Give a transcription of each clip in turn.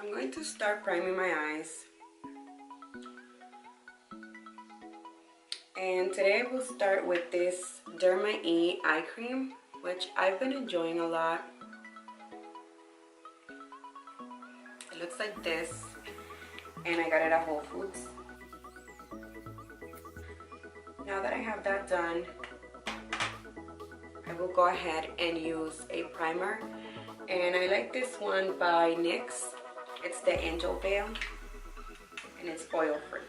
I'm going to start priming my eyes. And today I will start with this Derma E eye cream, which I've been enjoying a lot. It looks like this, and I got it at Whole Foods. Now that I have that done, I will go ahead and use a primer. And I like this one by NYX. It's the Angel Veil, and it's oil free.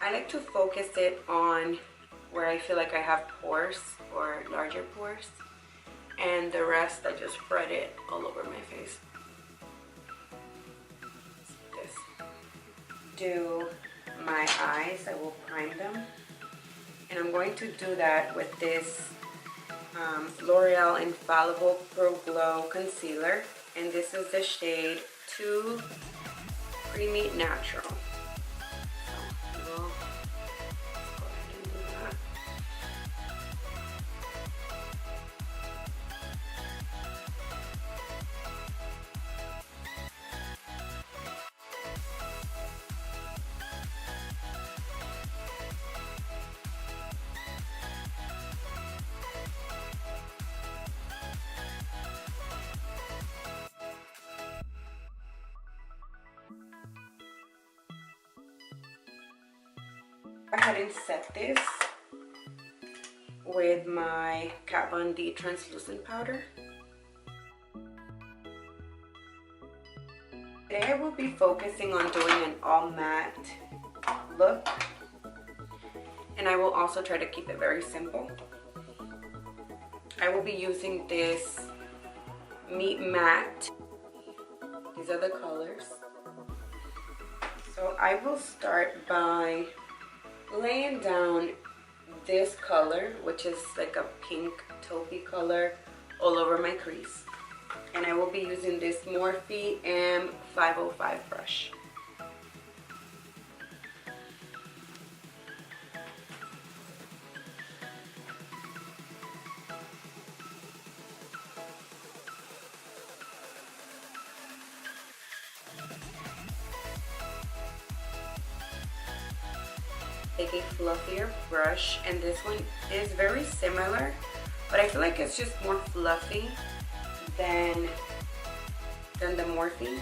I like to focus it on where I feel like I have pores or larger pores, and the rest I just spread it all over my face. This. Do my eyes, I will prime them, and I'm going to do that with this L'Oreal Infallible Pro Glow Concealer, and this is the shade Too Creamy Natural. Go ahead and set this with my Kat Von D translucent powder. Today I will be focusing on doing an all matte look, and I will also try to keep it very simple. I will be using this Meat Matte. These are the colors. So I will start by laying down this color, which is like a pink taupey color, all over my crease. And I will be using this Morphe M505 brush. Take a fluffier brush, and this one is very similar, but I feel like it's just more fluffy than the Morphe.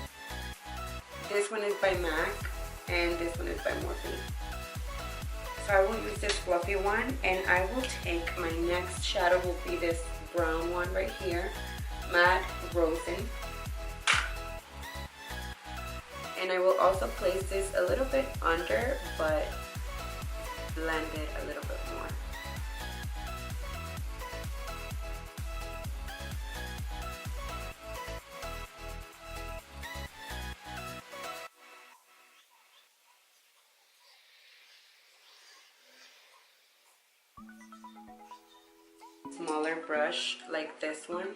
This one is by MAC, and this one is by Morphe. So I will use this fluffy one, and I will take my next shadow will be this brown one right here, Matte Rosin. And I will also place this a little bit under, but blend it a little bit more. Smaller brush like this one.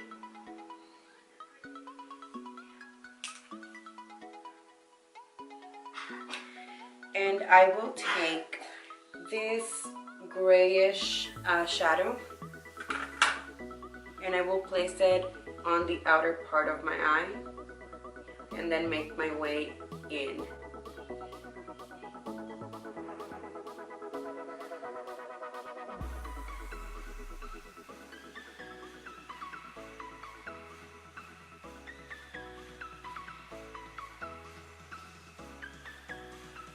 And I will take this grayish shadow, and I will place it on the outer part of my eye and then make my way in.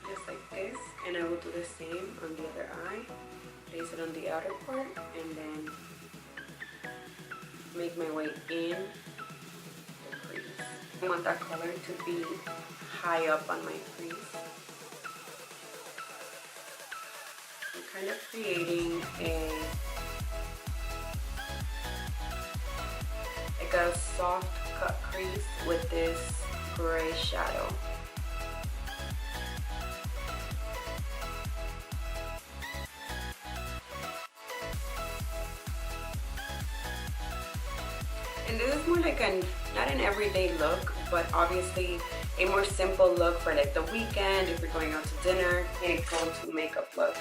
Just like this, and I will do the same on the other eye. Place it on the outer part and then make my way in the crease. I want that color to be high up on my crease. I'm kind of creating like a soft cut crease with this gray shadow. And this is more like not an everyday look, but obviously a more simple look for like the weekend, if you're going out to dinner, a go-to makeup look.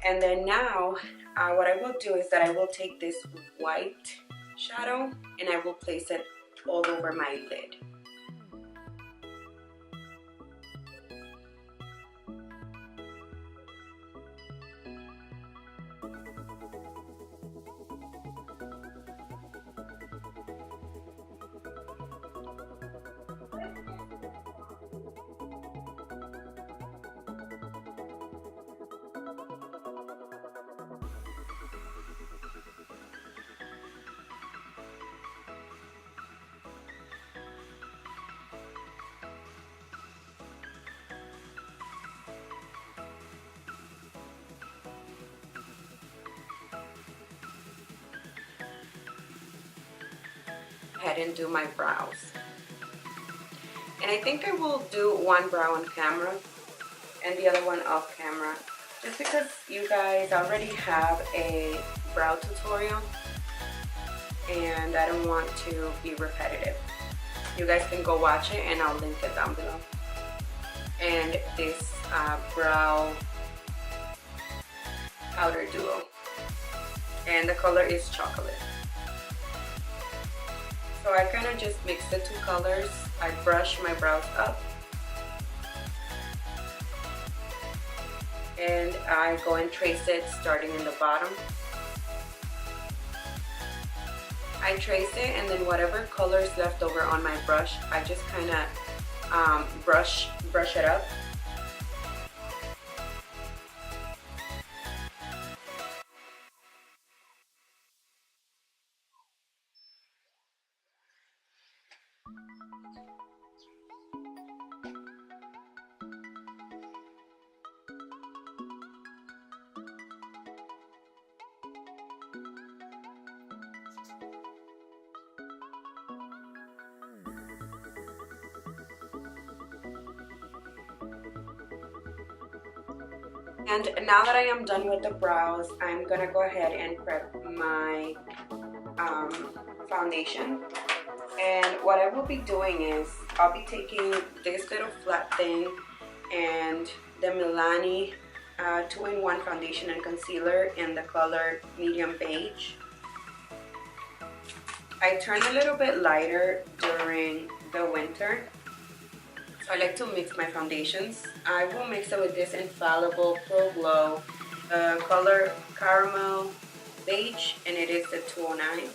And then now, what I will do is that I will take this white shadow and I will place it all over my lid. ahead and do my brows. And I think I will do one brow on camera and the other one off camera, just because you guys already have a brow tutorial and I don't want to be repetitive. You guys can go watch it and I'll link it down below. And this brow powder duo, and the color is chocolate. So I kind of just mix the two colors. I brush my brows up and I go and trace it starting in the bottom. I trace it, and then whatever color is left over on my brush, I just kind of brush it up. And now that I am done with the brows, I'm gonna go ahead and prep my foundation. And what I will be doing is I'll be taking this little flat thing and the Milani 2-in-1 foundation and concealer in the color medium beige. I turn a little bit lighter during the winter. I like to mix my foundations. I will mix it with this Infallible Pro Glow color Caramel Beige, and it is the 209.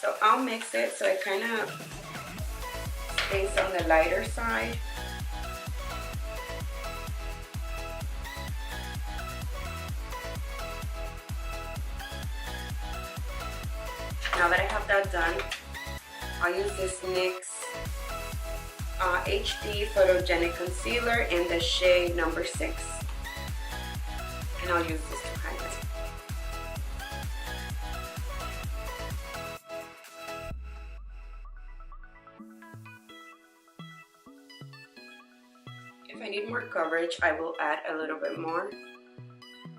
So I'll mix it so it kind of stays on the lighter side. Now that I have that done, I'll use this NYX HD Photogenic Concealer in the shade number 6. And I'll use this to highlight. If I need more coverage, I will add a little bit more.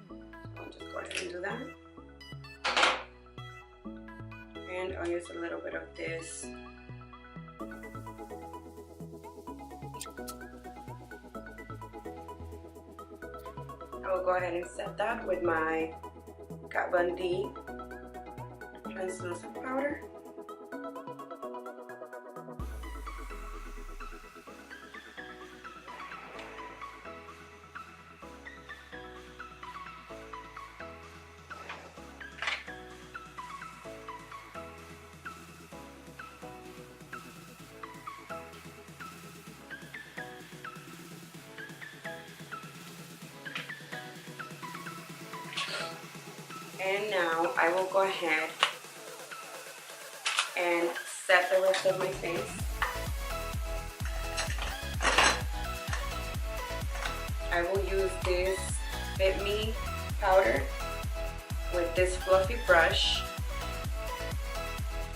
So I'll just go ahead and do that. And I'll use a little bit of this. I will go ahead and set that with my Kat Von D translucent powder. And now I will go ahead and set the rest of my face. I will use this Fit Me powder with this fluffy brush.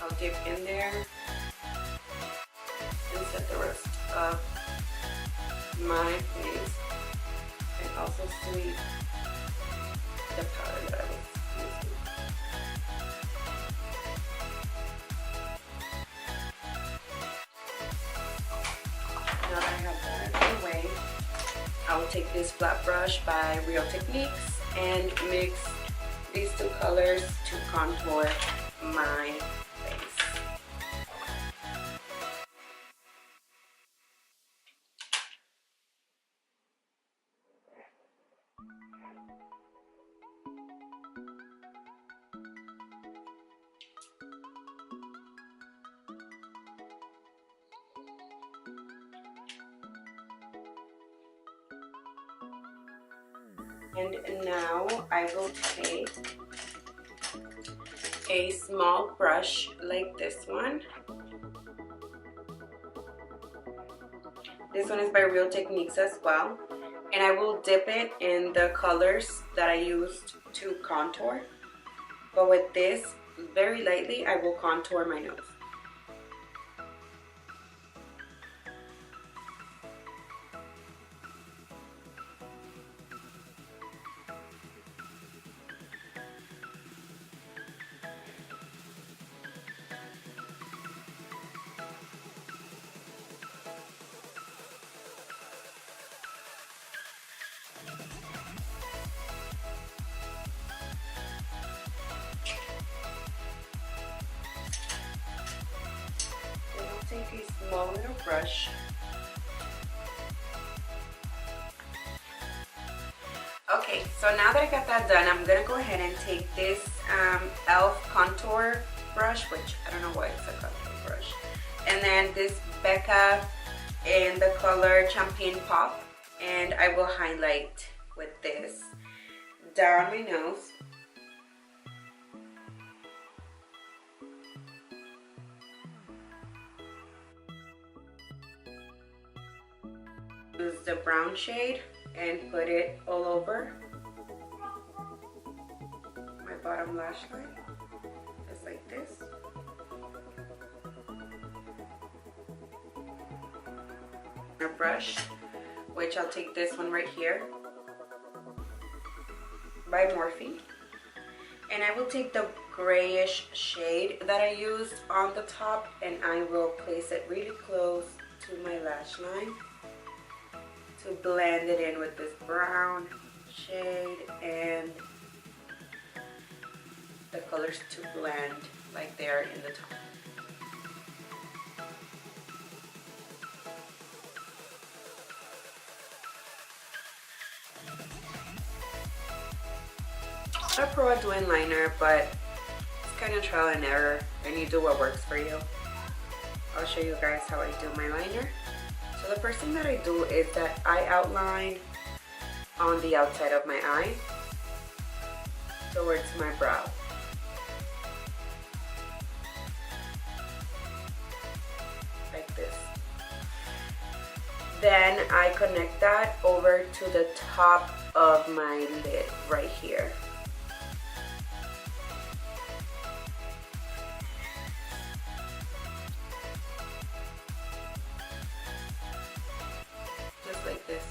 I'll dip in there and set the rest of my face, and also sweep the powder that I was using. Now that I have that out of the way, I will take this flat brush by Real Techniques and mix these two colors to contour my face. And now I will take a small brush like this one. This one is by Real Techniques as well. And I will dip it in the colors that I used to contour. But with this, very lightly, I will contour my nose. small little brush. Okay, so now that I got that done, I'm gonna go ahead and take this e.l.f. contour brush, which I don't know why it's a contour brush, and then this Becca in the color Champagne Pop, and I will highlight with this down my nose. Use the brown shade and put it all over my bottom lash line, just like this. A brush, which I'll take this one right here by Morphe, and I will take the grayish shade that I used on the top and I will place it really close to my lash line to blend it in with this brown shade and the colors to blend like they are in the top. I'm not a pro at doing liner, but it's kind of trial and error, and you do what works for you. I'll show you guys how I do my liner. So the first thing that I do is that I outline on the outside of my eye towards my brow. Like this. Then I connect that over to the top of my lid right here. Like this,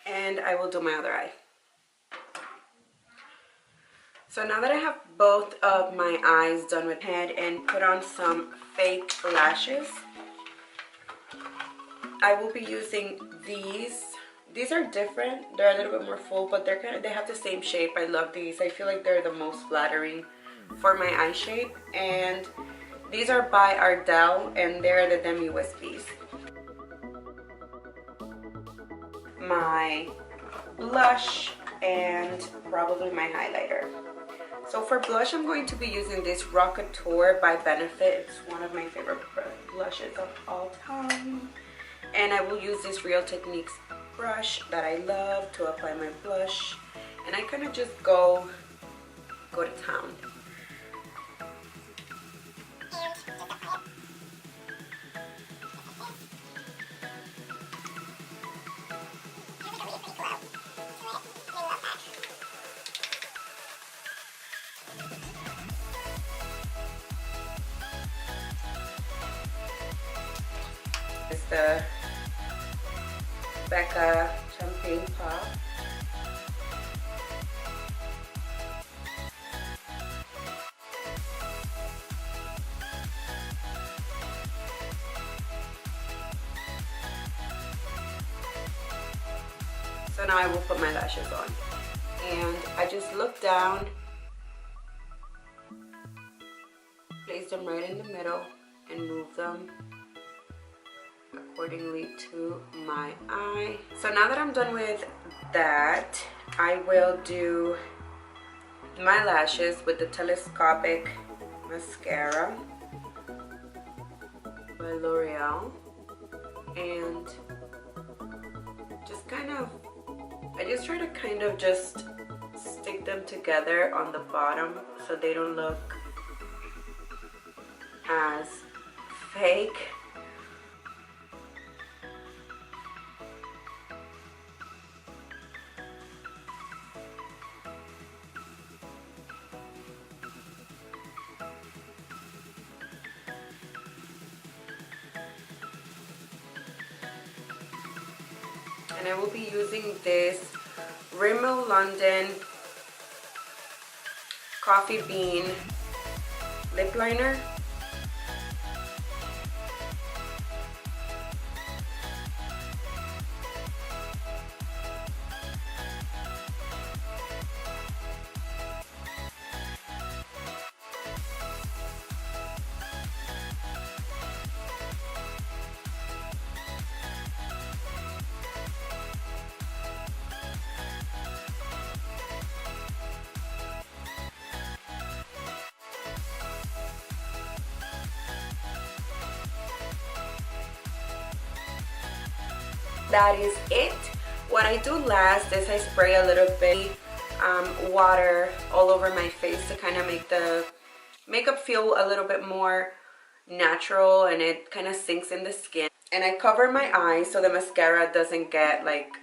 and I will do my other eye. So now that I have both of my eyes done with head and put on some fake lashes, I will be using these. These are different, they're a little bit more full, but they have the same shape. I love these. I feel like they're the most flattering for my eye shape, and these are by Ardell, and they're the Demi Wispies. My blush and probably my highlighter. So for blush, I'm going to be using this Rockateur by Benefit. It's one of my favorite blushes of all time. And I will use this Real Techniques brush that I love to apply my blush. And I kind of just go to town. It's the Becca Champagne Pop. So now I will put my lashes on. And I just look down, place them right in the middle, and move them accordingly to my eye. So now that I'm done with that, I will do my lashes with the Telescopic Mascara by L'Oreal, and just I just try to kind of just stick them together on the bottom so they don't look as fake. And I will be using this Rimmel London Coffee Bean lip liner. that is it. What I do last is I spray a little bit water all over my face to kind of make the makeup feel a little bit more natural, and it kind of sinks in the skin. And I cover my eyes so the mascara doesn't get like,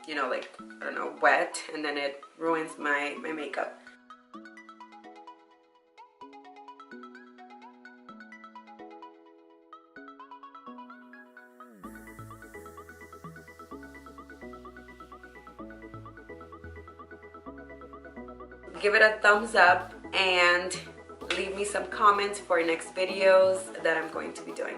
you know, like, I don't know, wet, and then it ruins my makeup. Give it a thumbs up and leave me some comments for next videos that I'm going to be doing.